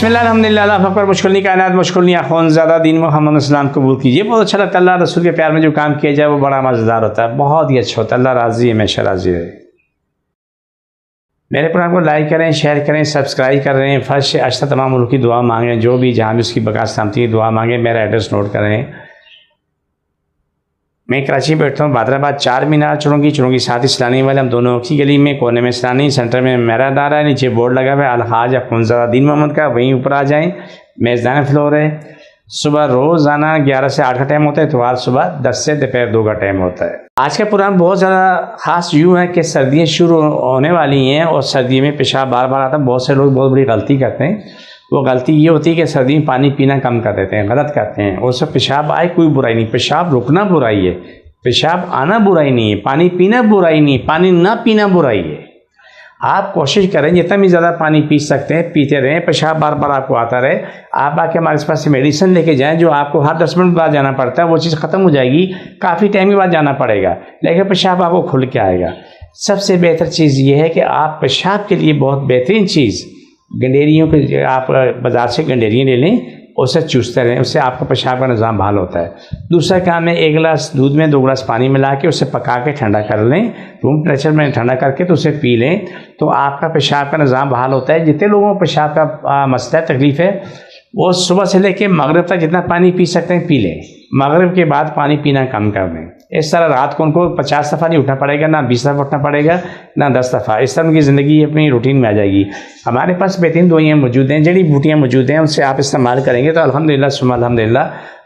बिस्मिल्लाह अल्हम्दुलिल्लाह अल्लाह अकबर मुश्किल कायनात मुश्किल ज़्यादा दीन मोहम्मद इस्लाम कबूल कीजिए। बहुत अच्छा लगता है अल्लाह रसूल के प्यार में जो काम किया जाए वो बड़ा मज़ेदार होता है, बहुत ही अच्छा होता है। अल्लाह राज़ी है, हमेशा राज़ी रहे। मेरे प्रोग्राम को लाइक करें, शेयर करें, सब्सक्राइब करें। फर्श से आज तक तमाम मुल्क की दुआ मांगें, जो भी जहाँ भी उसकी बका सलामती की दुआ मांगें। मेरा एड्रेस नोट करें। मैं कराची में बैठता हूँ, बादराबाद 4 मीनार चुरूंगी साथ इस्लानी वाले, हम दोनों की गली में, कोने में इस्लानी, सेंटर में मेरा अदारा है। नीचे बोर्ड लगा हुआ है अलहाज अखुंज़ादा दीन मोहम्मद का, वहीं ऊपर आ जाएँ। मेज़दान फ्लोर है। सुबह रोज़ाना 11 से 8 का टाइम होता है, इतवार सुबह 10 से दोपहर 2 का टाइम होता है। आज का प्रोग्राम बहुत ज़्यादा ख़ास यूँ है कि सर्दियाँ शुरू होने वाली हैं और सर्दी में पेशाब बार बार आता है। बहुत से लोग बहुत बड़ी गलती करते हैं। वो गलती ये होती है कि सर्दी में पानी पीना कम कर देते हैं, गलत करते हैं। और सब पेशाब आए कोई बुराई नहीं, पेशाब रुकना बुराई है, पेशाब आना बुराई नहीं है, पानी पीना बुराई नहीं है, पानी ना पीना बुराई है। आप कोशिश करें जितना भी ज़्यादा पानी पी सकते हैं पीते रहें। पेशाब बार बार आपको आता रहे, आप आके हमारे पास से मेडिसिन लेके जाएं जो आपको हर 10 मिनट बाद जाना पड़ता है, वो चीज़ ख़त्म हो जाएगी। काफ़ी टाइम के बाद जाना पड़ेगा, लेकिन पेशाब आपको खुल के आएगा। सबसे बेहतर चीज़ ये है कि आप पेशाब के लिए बहुत बेहतरीन चीज़ गंडेरियों के, आप बाज़ार से गंडेरियाँ ले लें, उससे चूसते रहें, उससे आपका पेशाब का निज़ाम बहाल होता है। दूसरा काम है 1 गिलास दूध में 2 गिलास पानी मिला के उसे पका के ठंडा कर लें, रूम टेम्परेचर में ठंडा करके तो उसे पी लें, तो आपका पेशाब का निज़ाम बहाल होता है। जितने लोगों को पेशाब का मसला तकलीफ़ है वो सुबह से लेकर मगरिब तक जितना पानी पी सकते हैं पी लें, मगरिब के बाद पानी पीना कम कर दें। इस तरह रात को उनको 50 दफ़ा नहीं उठना पड़ेगा, ना 20 दफ़ा उठना पड़ेगा, ना 10 दफ़ा। इस तरह उनकी ज़िंदगी अपनी रूटीन में आ जाएगी। हमारे पास बेहतरीन दवाइयाँ मौजूद हैं, जड़ी बूटियाँ मौजूद हैं, उनसे आप इस्तेमाल करेंगे तो अल्हम्दुलिल्लाह सुम्मा अल्हम्दुलिल्लाह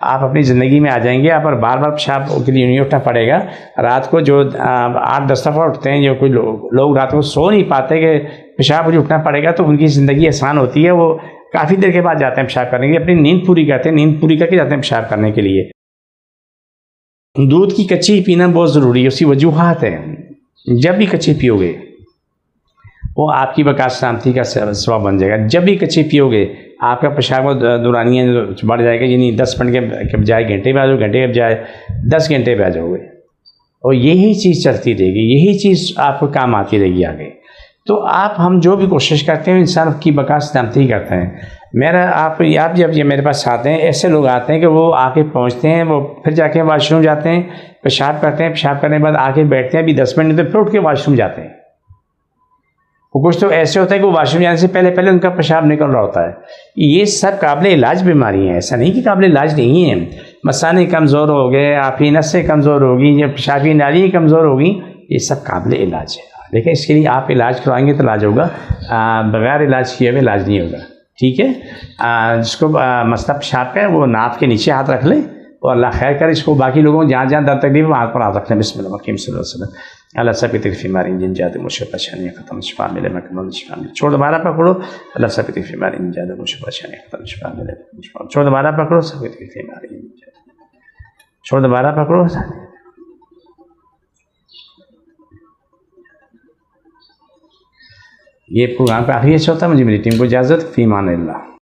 आप अपनी ज़िंदगी में आ जाएंगे। आप पर बार बार पेशाब के लिए नहीं उठना पड़ेगा। रात को जो 8-10 दफ़ा उठते हैं, जो कोई लोग रात को सो नहीं पाते कि पेशाब मुझे उठना पड़ेगा, तो उनकी ज़िंदगी आसान होती है। वो काफ़ी देर के बाद जाते हैं पेशाब करने के लिए, अपनी नींद पूरी करते हैं, नींद पूरी करके जाते हैं पेशाब करने के लिए। दूध की कच्ची पीना बहुत ज़रूरी है, उसकी वजूहात है। जब भी कच्ची पियोगे वो आपकी बका सलामती का सबब बन जाएगा। जब भी कच्ची पियोगे आपका पेशाब दौरानियाँ बढ़ जाएगा, यानी 10 मिनट के बजाय घंटे पे आ जाओगे, घंटे के बजाय 10 घंटे पे आ जाओगे। और यही चीज़ चलती रहेगी, यही चीज़ आपको काम आती रहेगी आगे। तो हम जो भी कोशिश करते हैं इंसान की बका सलामती करते हैं। आप जब ये मेरे पास आते हैं, ऐसे लोग आते हैं कि वो आके पहुंचते हैं, वो फिर जाके वाशरूम जाते हैं, पेशाब करते हैं, पेशाब करने के बाद आके बैठते हैं, अभी 10 मिनट तो फिर उठ के वाशरूम जाते हैं। वो कुछ तो ऐसे होता है कि वो वाशरूम जाने से पहले पहले उनका पेशाब निकल रहा होता है। ये सब काबिल इलाज बीमारी हैं, ऐसा नहीं कि काबिल इलाज नहीं है। मसाने कमज़ोर हो गए, आपकी नसें कमज़ोर होगी, या पेशाबी नालियाँ कमज़ोर होगी, ये सब काबिल इलाज है। देखिए इसके लिए आप इलाज करवाएंगे तो इलाज होगा, बगैर इलाज किए हुए इलाज नहीं होगा। ठीक है, जिसको मसला पेशाब का है वो नाक के नीचे हाथ रख ले और अल्लाह खैर करे। इसको बाकी लोगों को जहाँ जहाँ दर्द तकलीफ हाथ पर हाथ रख लें। बिस्मिल्लाह अल्लाह सब तकलीफ बीमारी जिन जाते मुझे परेशानियाँ खत्म, शिफा मिले, मकमल शिफा मिले। छोड़ दोबारा पकड़ो, अल्लाह सब तकलीफ बीमारी जिन जाते मुझे परेशानियाँ खत्म, शिफा मिले। छोड़ दोबारा पकड़ो, सब तकलीफ बीमारी छोड़ दोबारा पकड़ो। ये प्रोग्राम काफ़ी अच्छा होता है। मुझे मेरी टीम को इजाज़त, फ़ी मान अल्लाह।